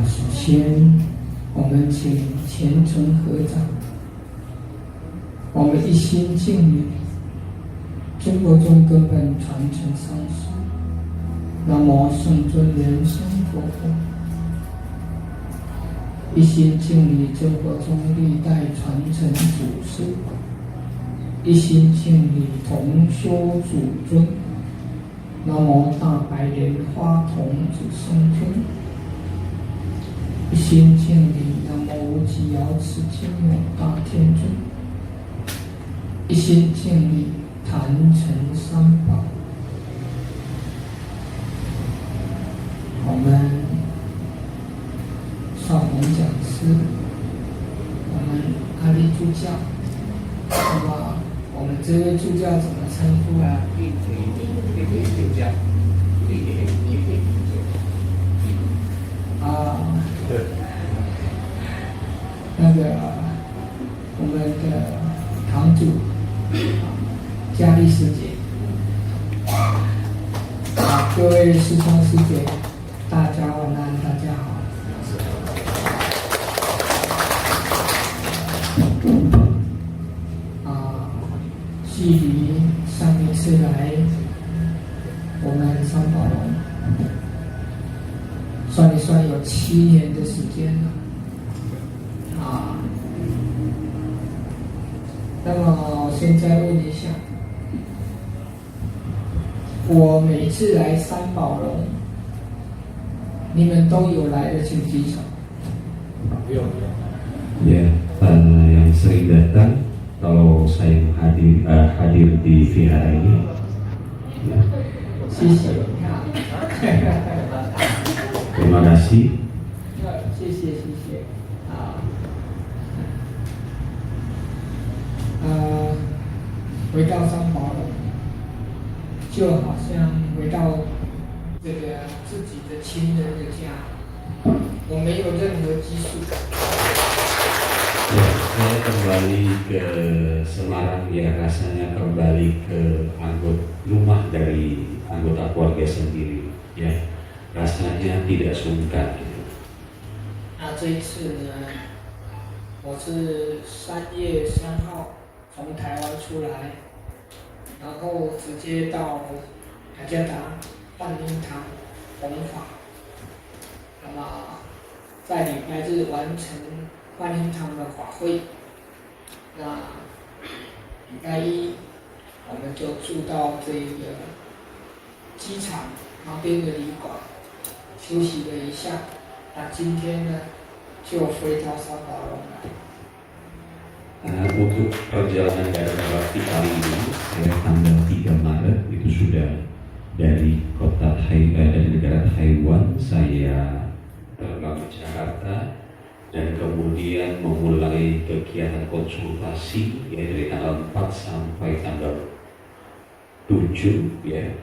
首先我们请虔诚合掌，我们一心敬礼中国中根本传承上师，南无圣尊人生佛陀。一心敬礼中国中历代传承祖师，一心敬礼同修祖尊。南无大白莲花童子圣尊，一心敬礼南无无极瑶池金母大天尊，一心敬礼坛城三宝。我们少红讲师，我们阿力助教，那么我们这位助教怎么称呼啊？助教，对，那个我们的堂主佳丽师姐，各位师兄师姐，大家晚安，大家好。距离上一次来我们三宝龙，算一算有7年的时间了。那么现在问一下，我每次来三宝龙，你们都有来的，请举手。有。Ya, yang sering datang kalau saya hadir di vihara ini. Ya. 谢谢。Terima kasih. 谢谢。回到三宝龙，就好像回到这个自己的亲人的家，我没有任何拘束。Ya, saya kembali ke Semarang ya, rasanya kembali ke rumah dari anggota keluarga sendiri ya, rasanya tidak sungkan. 那这一次呢，我是3月3号从台湾出来，然后直接到雅加达幻音堂弘法，那么在礼拜日完成幻音堂的法会。那礼拜一我们就住到这个机场旁边的旅馆休息了一下。那今天呢，就飞到三宝龙来。Untuk perjalanan dari Bakti kali ini, saya tanggal 3 Maret itu sudah dari dari negara Taiwan, saya terbang ke Jakarta dan kemudian memulai kegiatan konsultasi ya, dari tanggal 4 sampai tanggal 7 ya.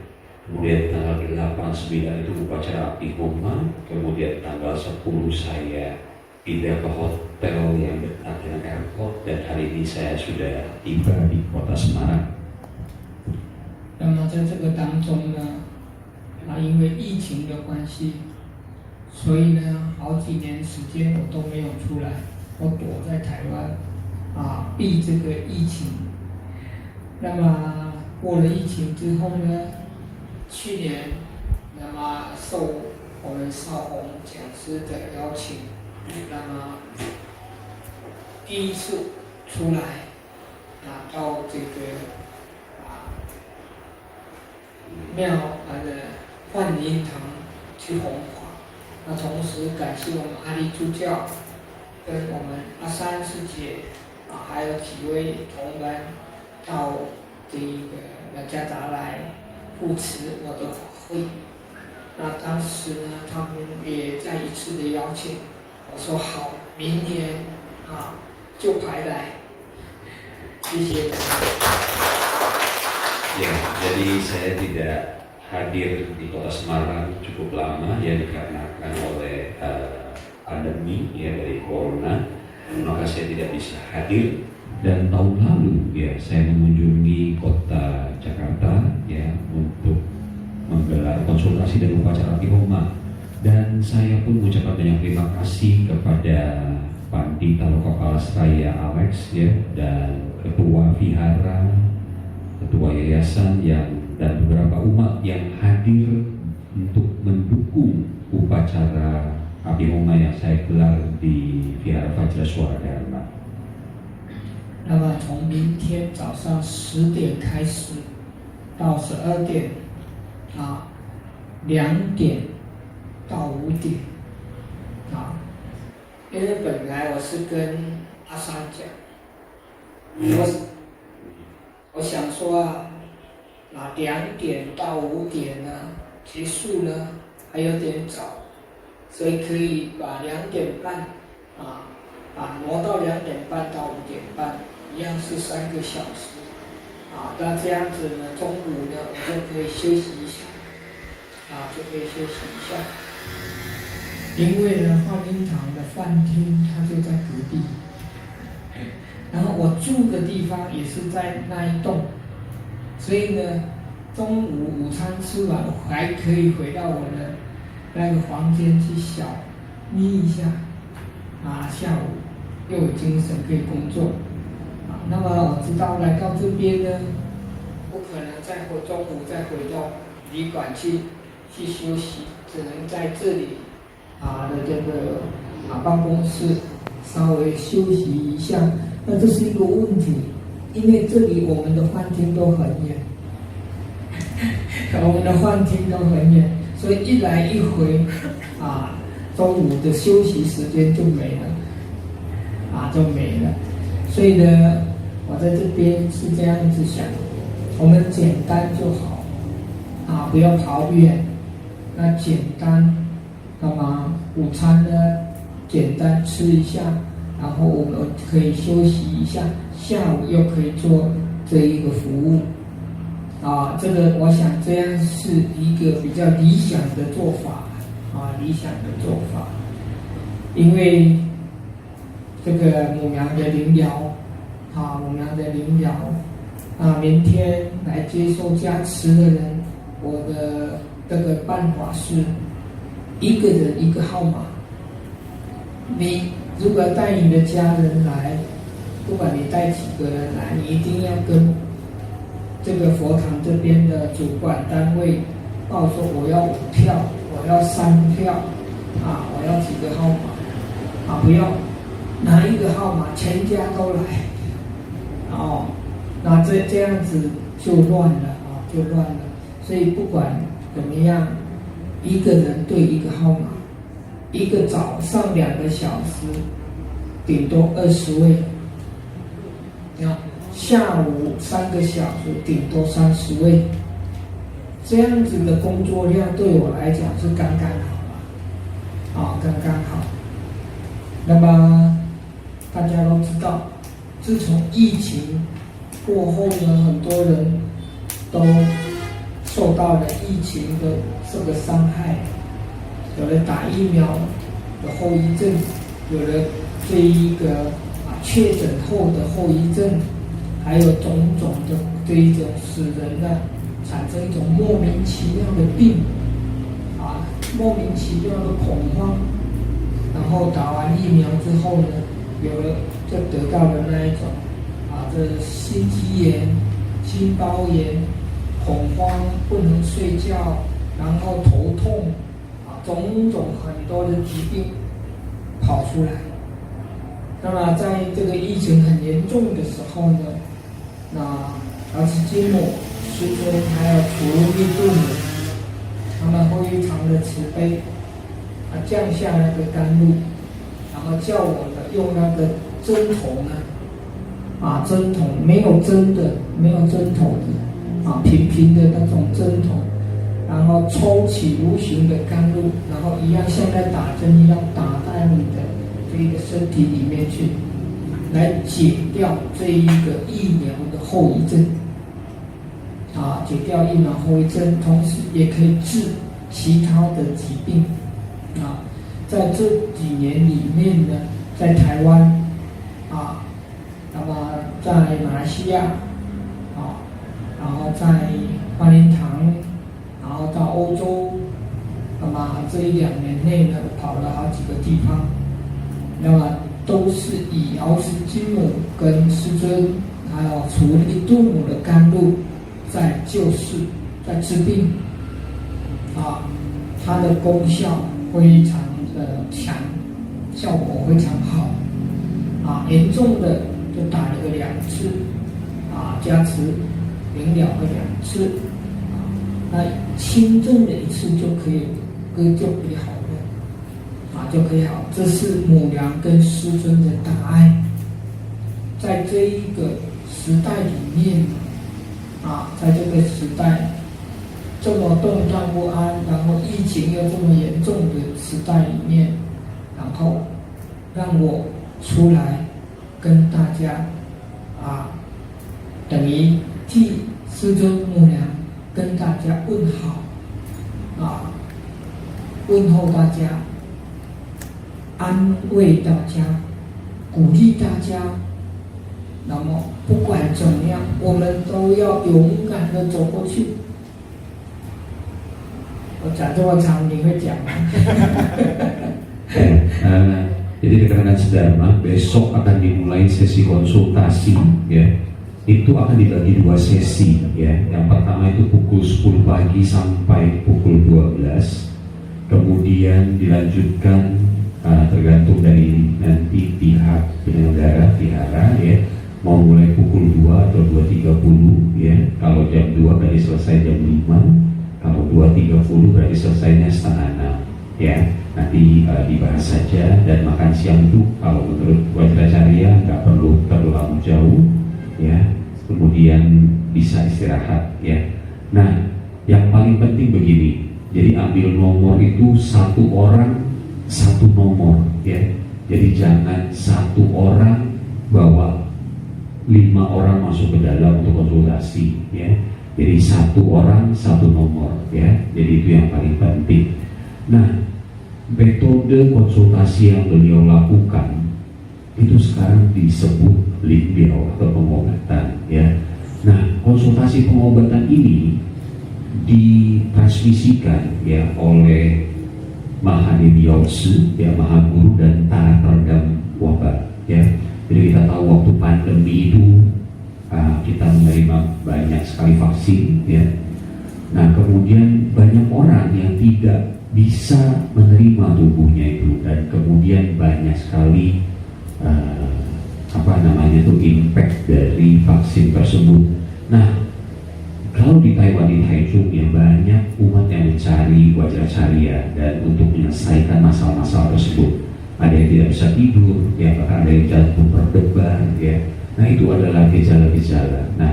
Kemudian tanggal 8, 9 itu upacara api homa, kemudian tanggal 10 saya pindah ke hotel yang dekat dengan airport dan hari ini saya sudah tiba di kota Semarang. 那么在这个当中呢，因为疫情的关系，所以呢，好几年时间我都没有出来，我躲在台湾，避这个疫情。那么过了疫情之后呢，去年，那么受我们少红讲师的邀请，那么第一次出来，到这个庙的幻音堂去弘法。那同时感谢我们阿力助教跟我们阿三师姐还有几位同门到这个雅加达来护持我的法会。那当时呢，他们也再一次的邀请，我说好，明年就排来。谢谢。Ya, jadi saya tidak hadir di kota Semarang cukup lama ya dikarenakan oleh pandemi ya dari corona, maka saya tidak bisa hadir. Dan tahun lalu ya saya mengunjungi kota Jakarta ya untuk menggelar konsultasi dan upacara api homa. Dan saya pun mengucapkan banyak terima kasih kepada Pandita Lokapala Seraya Alex ya, dan Ketua Vihara, Ketua Yayasan dan beberapa umat yang hadir untuk mendukung upacara Abhingoma yang saya gelar di Vihara Vajra Suara Dharma. 那么从明天早上10点开始到12点，2点到5点因为本来我是跟阿三讲，我想说2点到5点呢结束呢还有点早，所以可以把2点半挪到2点半到5点半，一样是3个小时那这样子呢，中午呢我就可以休息一下因为呢，幻音堂的饭厅它就在隔壁，然后我住的地方也是在那一栋，所以呢，中午午餐吃完，我还可以回到我的那个房间去小眯一下，下午又有精神可以工作，那么我知道来到这边呢，不可能中午再回到旅馆去休息，只能在这里的这个办公室稍微休息一下。那这是一个问题，因为这里我们的饭厅都很远，所以一来一回中午的休息时间就没了，所以呢，我在这边是这样子想，我们简单就好，不要跑远，那简单，那么午餐呢简单吃一下，然后我们可以休息一下，下午又可以做这一个服务，这个我想这样是一个比较理想的做法，因为这个母娘的灵疗，明天来接受加持的人，我的这个办法是一个人一个号码。你如果带你的家人来，不管你带几个人来，你一定要跟这个佛堂这边的主管单位报说我要5票，我要3票，我要几个号码，不要拿一个号码全家都来，那这样子就乱了，所以不管怎么样，一个人对一个号码，一个早上2个小时，顶多20位，下午3个小时，顶多30位，这样子的工作量对我来讲是刚刚好，刚刚好。那么大家都知道，自从疫情过后呢，很多人都受到了疫情的这个伤害，有了打疫苗的后遗症，有了这一个确诊后的后遗症，还有种种的这一种使人产生一种莫名其妙的病，莫名其妙的恐慌，然后打完疫苗之后呢，就得到了那一种这心肌炎、心包炎、恐慌、不能睡觉，然后头痛，种种很多的疾病跑出来。那么在这个疫情很严重的时候呢，那老子金母师尊还有普罗密度母，他们非常的慈悲，降下那个甘露，然后叫我呢用那个针筒呢，针筒没有针头的，平平的那种针筒，然后抽起无形的甘露，然后一样像在打针一样打在你的这一个身体里面去，来解掉这一个疫苗的后遗症，解掉疫苗后遗症，同时也可以治其他的疾病，在这几年里面呢，在台湾，那么在马来西亚，然后在花莲堂，然后到欧洲，那么这1、2年内呢，跑了好几个地方，那么都是以瑶池金母跟师尊，还有除力度母的甘露在救世，在治病，它的功效非常的强，效果非常好，严重的就打了个2次，加持明了个2次，那轻症的1次就可以好了，就可以好。这是母娘跟师尊的大爱，在这一个时代里面，在这个时代这么动荡不安，然后疫情又这么严重的时代里面，然后让我出来跟大家等于替师尊母娘跟大家问好，问候大家，安慰大家，鼓励大家。那么不管怎么样，我们都要勇敢的走过去。我讲这么长，你会讲吗？ Jadi rekan-rekan sedharma, besok akan dimulai sesi konsultasi, ya. Itu akan dibagi 2 sesi, ya. Yang pertama itu pukul 10 pagi sampai pukul 12. Kemudian dilanjutkan tergantung dari nanti pihak penyelenggara vihara, ya. Mau mulai pukul 2 atau 2.30, ya. Kalau jam 2 berarti selesai jam 5. Kalau 2.30 berarti selesainya setengah 6, ya. Nanti dibahas saja. Dan makan siang itu kalau menurut Vajracharya nggak perlu terlalu jauh, ya. Kemudian bisa istirahat, ya. Nah, yang paling penting begini. Jadi ambil nomor itu 1 orang 1 nomor, ya. Jadi jangan 1 orang bawa 5 orang masuk ke dalam untuk konsultasi, ya. Jadi 1 orang 1 nomor, ya. Jadi itu yang paling penting. Nah, metode konsultasi yang beliau lakukan itu sekarang disebut Linbiao atau pengobatan, ya. Nah, konsultasi pengobatan ini ditransmisikan, ya, oleh Mahadevi Yaoshi, ya, Maha Guru dan Tara Peredam Wabah, ya. Jadi kita tahu waktu pandemi itu kita menerima banyak sekali vaksin, ya. Nah, kemudian banyak orang yang tidak bisa menerima tubuhnya itu, dan kemudian banyak sekali impact dari vaksin tersebut. Nah, kalau di Taiwan, di Taichung, ya, banyak umat yang mencari Vajracharya dan untuk menyelesaikan masalah-masalah tersebut. Ada yang tidak bisa tidur, ya, bahkan ada yang jantung berdebar, ya. Nah, itu adalah gejala-gejala. Nah,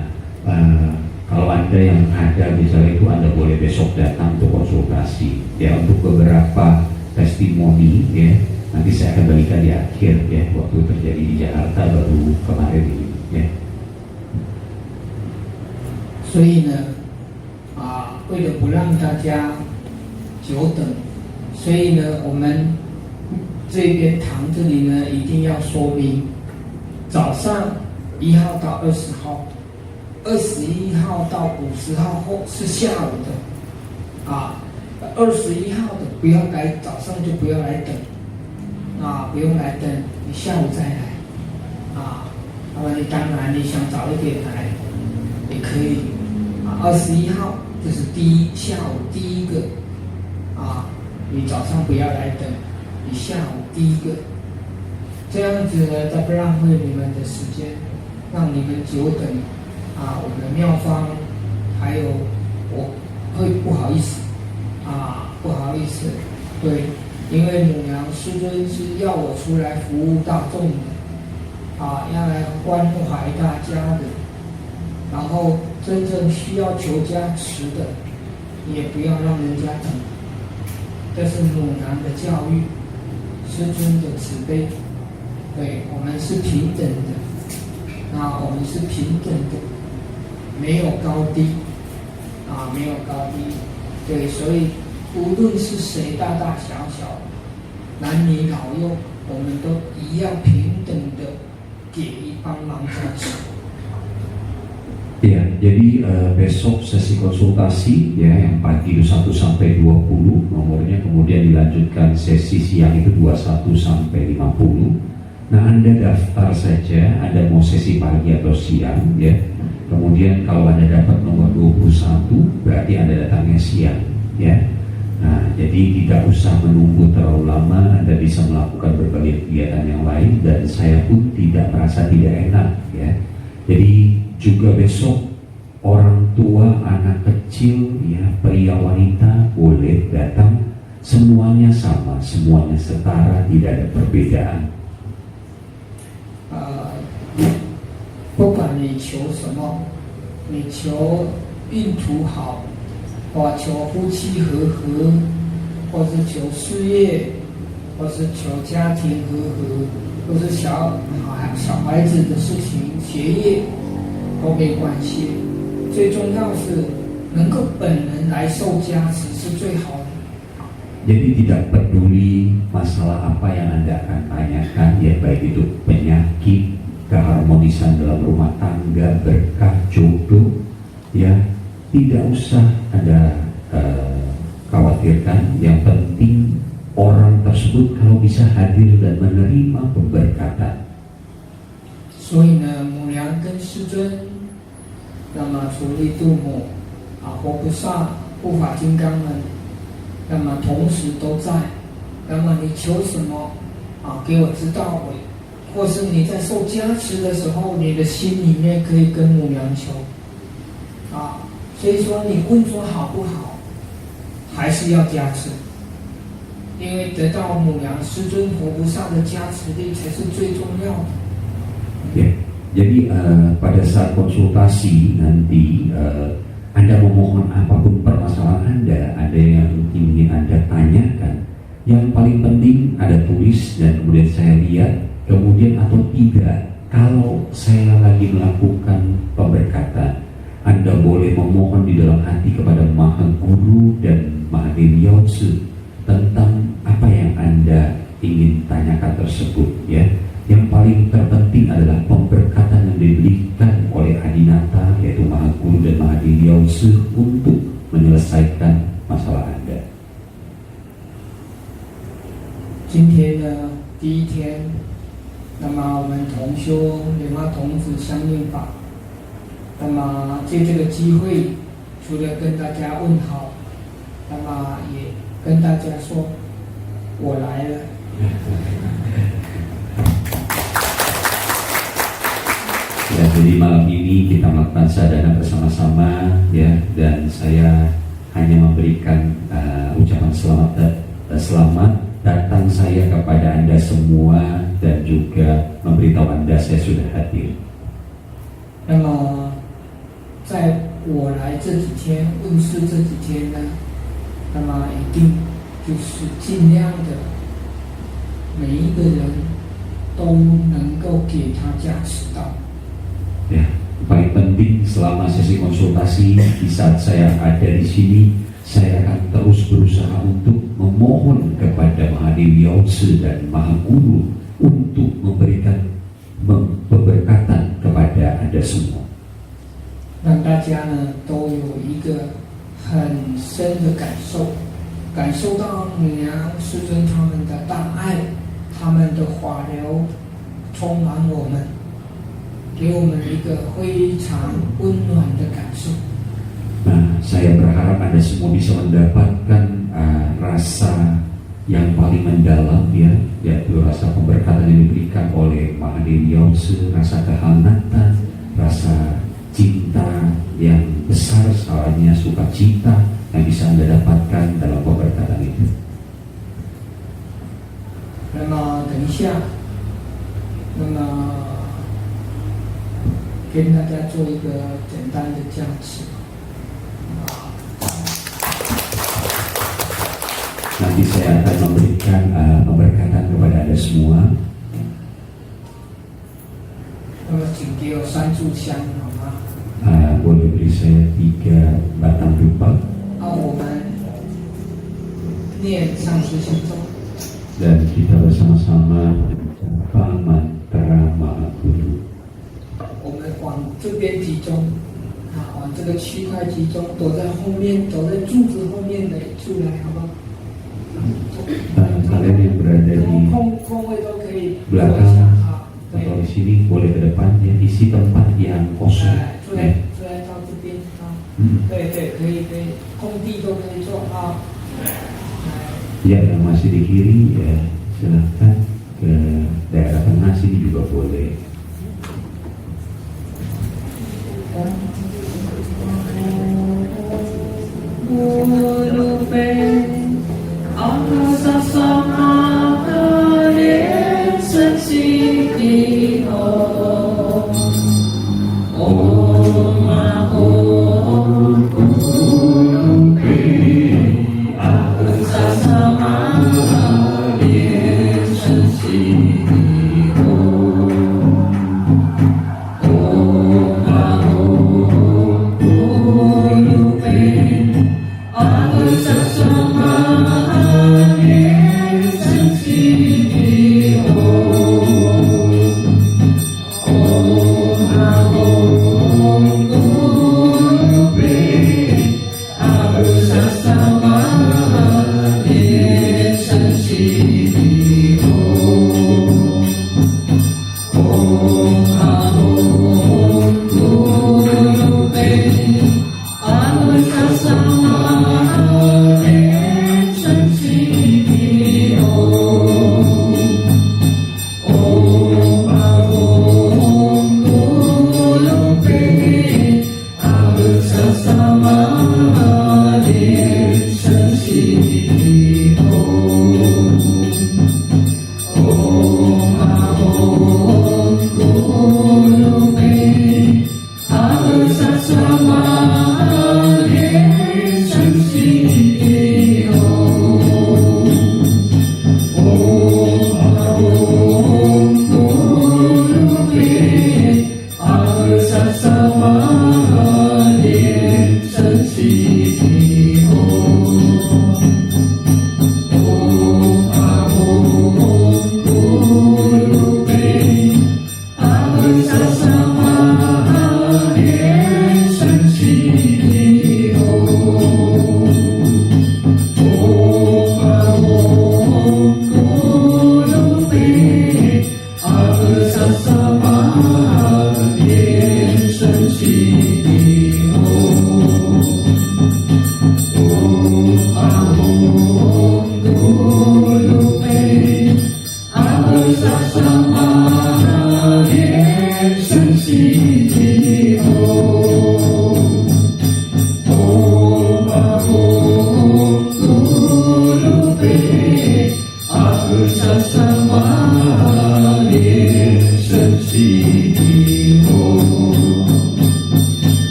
kalau Anda yang ada gejala itu, Anda boleh besok datang untuk konsultasi, ya, untuk beberapa testimoni, ya. Nanti saya akan berikan di akhir, ya, waktu terjadi di Jakarta baru kemarin ini, ya. 所以呢，为了不让大家久等，所以呢，我们这边堂这里呢，一定要说明，早上1号到20号，21号到50号后是下午的，21号的不要来，早上就不要来等，不用来等，你下午再来，那么你当然你想早一点来也可以，21号就是下午第一个，你早上不要来等，你下午第一个，这样子呢，才不浪费你们的时间，让你们久等，我们的妙方还有我会不好意思，不好意思，对，因为母娘师尊是要我出来服务大众的，要来关怀大家的，然后真正需要求加持的，也不要让人家等，这是母娘的教育，师尊的慈悲，对，我们是平等的，我们是平等的，没有高低，没有高低，对，所以无论是谁，大大小小，男女老幼，我们都一样平等的给予帮忙加持。Ya, jadi besok sesi konsultasi ya yang pagi itu 1 sampai 20 nomornya, kemudian dilanjutkan sesi siang itu 21 sampai 50. Nah, Anda daftar saja Anda mau sesi pagi atau siang ya. Kemudian kalau Anda dapat nomor 21 berarti Anda datangnya siang ya. Nah, jadi tidak usah menunggu terlalu lama, Anda bisa melakukan berbagai kegiatan yang lain dan saya pun tidak merasa tidak enak ya. Jadi juga besok orang tua, anak kecil, ya pria wanita boleh datang, semuanya sama, semuanya setara, tidak ada perbedaan. 不管你求什么，你求运途好，或求夫妻和和，或是求事业，或是求家庭和和，或是小孩子的事情、学业都没关系。最重要是能够本人来受加持是最好的。 Jadi tidak peduli masalah apa yang Anda akan tanyakan, ya baik itu penyakit, keharmonisan dalam rumah tangga, berkah, jodoh, ya tidak usah Anda khawatirkan. Yang penting orang tersebut kalau bisa hadir dan menerima pemberkatan. 所以呢，母娘跟师尊，那么除力度母活菩萨、护法金刚们，那么同时都在。那么你求什么给我知道，或是你在受加持的时候，你的心里面可以跟母娘求所以说你问说好不好，还是要加持，因为得到母娘、师尊、佛菩萨的加持力才是最重要的。 Ya, jadi pada saat konsultasi nanti Anda memohon apapun permasalahan Anda, ada yang ingin Anda tanyakan, yang paling penting Anda tulis dan kemudian saya lihat, kemudian atau tidak. Kalau saya lagi melakukan pemberkatan, Anda boleh memohon di dalam hati kepada Maha Guru dan Maha Dewi Yautse tentang apa yang Anda ingin tanyakan tersebut ya. Yang paling terpenting adalah pemberkatan yang diberikan oleh Adinata, yaitu Maha Guru dan Maha Dewi Yautse untuk menyelesaikan masalah Anda. 今天呢，第一天，那么我们同修莲花童子相应法，那么借这个机会，除了跟大家问好，那么也跟大家说，我来了。Ya, jadi malam ini kita melakukan sadhana bersama-sama ya, dan saya hanya memberikan ucapan selamat datang saya kepada Anda semua dan juga memberitahu Anda saya sudah hadir. 那么，在我来这几天问世这几天呢，那么一定就是尽量的，每一个人都能够给他加持到。 Ya, paling penting selama sesi konsultasi di saat saya ada di sini, saya akan terus berusaha untuk memohon kepada Maha Dewi Yautse dan Maha Guru untuk memberikan pemberkatan kepada Anda semua. 让大家呢都有一个很深的感受，感受到母娘、师尊他们的大爱，他们的法流充满我们。 给我们一个非常温暖的感受。 Nah, saya berharap Anda semua bisa mendapatkan rasa yang paling mendalam ya, yaitu rasa pemberkatan yang diberikan oleh Maha Dewi Yautse, rasa kehangatan, rasa cinta yang besar, salahnya sukacita yang bisa Anda dapatkan dalam pemberkatan itu. 那么等一下，那么。 跟大家做一个简单的加持。Nanti saya akan memberikan pemberkatan kepada Anda semua. 那么请给我3炷香好吗？ Boleh beri saya 3 batang dupa. 我们念上师心咒。 Dan kita bersama-sama mengucapkan mantra Maha Guru. 我们往这边集中。往这个区块集中，躲在后面，躲在柱子后面的出来，好不好？Kalian yang berada di 空位都可以坐一 belakang 下啊， atau di sini boleh ke depan ya, isi tempat yang kosong. 出来到这边啊，对，可以，空地都可以坐啊。Ya, yang masih di kiri ya silahkan ke daerah tengah sini juga boleh.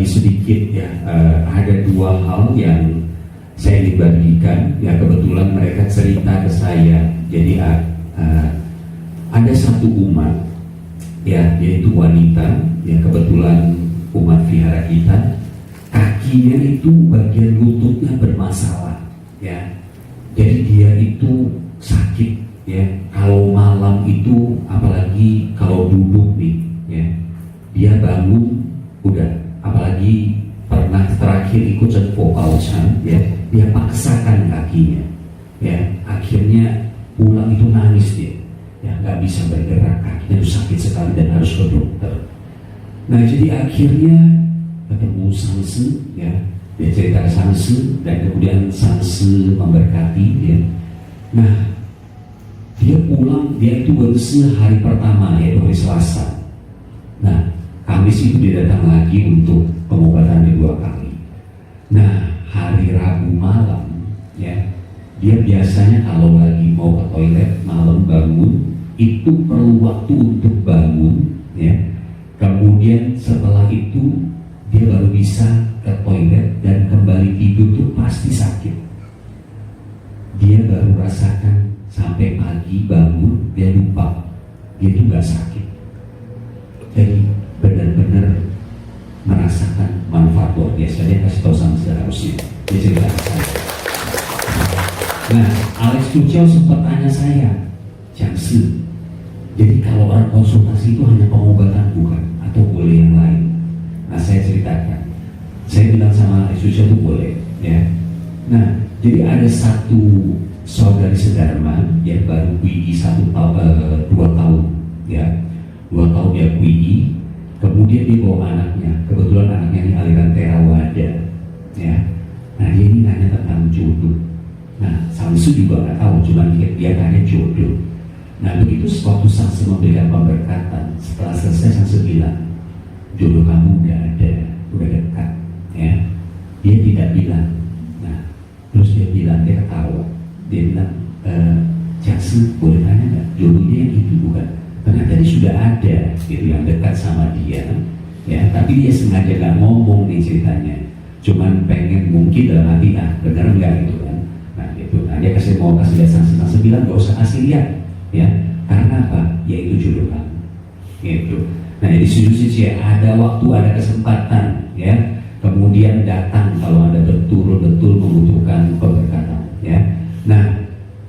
Sedikit ya, ada dua hal yang saya ingin bagikan ya, kebetulan mereka cerita ke saya. Jadi ada satu umat ya, yaitu wanita ya, kebetulan umat vihara kita, kakinya itu bagian lututnya bermasalah ya, jadi dia itu sakit ya, kalau malam itu apalagi kalau duduk nih ya, dia bangun udah, apalagi pernah terakhir ikut vokal ya, dia paksakan kakinya, ya akhirnya pulang itu nangis dia, ya nggak bisa bergerak, kakinya itu sakit sekali dan harus ke dokter. Nah jadi akhirnya ketemu Sanse, ya dia cerita ke Sanse dan kemudian Sanse memberkati dia. Nah dia pulang, dia itu baru hari pertama yaitu hari Selasa. Nah Kamis itu dia datang lagi untuk pengobatan kedua kali. Nah hari Rabu malam, ya dia biasanya kalau lagi mau ke toilet malam bangun itu perlu waktu untuk bangun, ya kemudian setelah itu dia baru bisa ke toilet dan kembali tidur tuh pasti sakit. Dia baru rasakan sampai pagi bangun dia lupa dia tuh nggak sakit. Jadi benar-benar merasakan manfaat luar biasa. Dia kasih tahu sama harusnya dia ceritakan. Nah Alex Tuchel sempat tanya saya, Jansen, jadi kalau orang konsultasi itu hanya pengobatan bukan atau boleh yang lain? Nah saya ceritakan, saya bilang sama Alex Tuchel itu boleh, ya. Nah jadi ada satu saudari sedharma yang baru QI 2 tahun, ya 2 tahun dia QI. Kemudian dia bawa anaknya, kebetulan anaknya ini aliran Theravada, ya. Nah dia ini nanya tentang jodoh. Nah Sanse juga nggak tahu, cuma dia tanya jodoh. Nah begitu waktu Sanse memberikan pemberkatan, setelah selesai Sanse bilang, jodoh kamu udah ada, udah dekat, ya. Dia tidak bilang. Nah terus dia bilang, dia ketawa, dia bilang, Jansen boleh tanya nggak, jodohnya yang itu bukan? Ternyata dia sudah ada gitu yang dekat sama dia, ya. Tapi dia sengaja nggak ngomong nih ceritanya, cuman pengen mungkin dalam hati, benar nggak gitu kan? Nah gitu, nah dia mau kasih lihat Sanse bilang nggak usah kasih lihat, ya. Karena apa? Ya itu jodoh kamu, gitu. Nah di sisi ada waktu, ada kesempatan, ya. Kemudian datang kalau Anda betul-betul membutuhkan pemberkatan, ya. Nah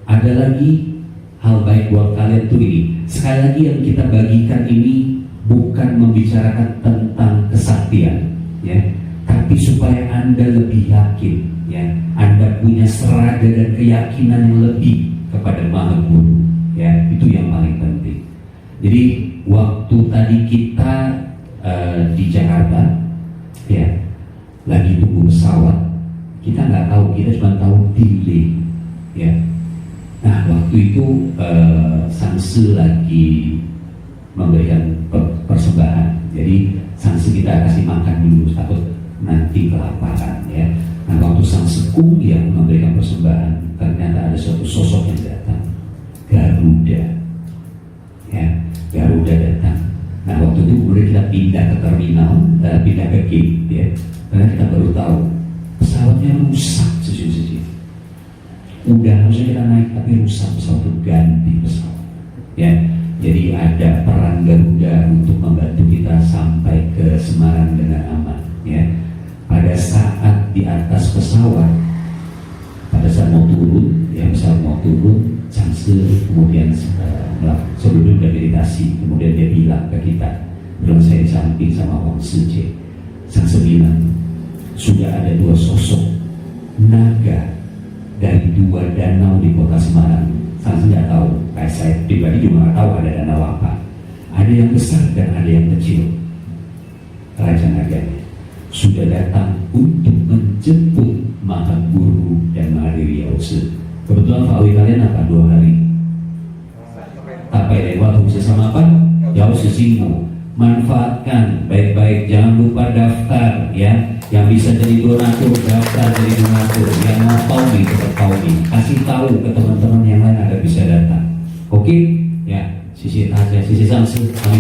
ada lagi hal baik buat kalian tuh ini. Sekali lagi yang kita bagikan ini bukan membicarakan tentang kesaktian, ya, tapi supaya Anda lebih yakin, ya, Anda punya serada dan keyakinan yang lebih kepada Maha Guru, ya, itu yang paling penting. Jadi waktu tadi kita di Jakarta, ya, lagi tunggu pesawat, kita nggak tahu, kita cuma tahu delay, ya. Nah waktu itu Sanse lagi memberikan persembahan, jadi Sanse kita kasih makan dulu takut nanti kelaparan, ya. Nah waktu Sanse yang memberikan persembahan, ternyata ada suatu sosok yang datang, Garuda, ya, Garuda datang. Nah waktu itu kemudian kita pindah ke terminal, pindah ke gate, ya. Karena kita baru tahu pesawatnya rusak sejujurnya. Udah harusnya kita naik tapi rusak pesawat, itu ganti pesawat, ya. Jadi ada peran Garuda untuk membantu kita sampai ke Semarang dengan aman, ya. Pada saat di atas pesawat, pada saat mau turun, ya pesawat mau turun, Sanse kemudian sebelum dia meditasi, kemudian dia bilang ke kita, bilang saya di samping sama Wang Sije, Sanse bilang sudah ada 2 sosok naga dari 2 danau di kota Semarang. Sanse nggak tahu, kayak saya pribadi juga nggak tahu ada danau apa. Ada yang besar dan ada yang kecil. Raja naganya sudah datang untuk menjemput Maha Guru dan Maha Diri Yause. Kebetulan Pak kalian apa 2 hari? Tapai lewat khusus sama apa? Yause Singgu. Manfaatkan baik-baik, jangan lupa daftar, ya. Yang bisa jadi donatur, daftar jadi donatur. Yang mau tahu nih, tetap tahu nih. Kasih tahu ke teman-teman yang lain agar bisa datang. Oke? Ya, sisi Sanse, kami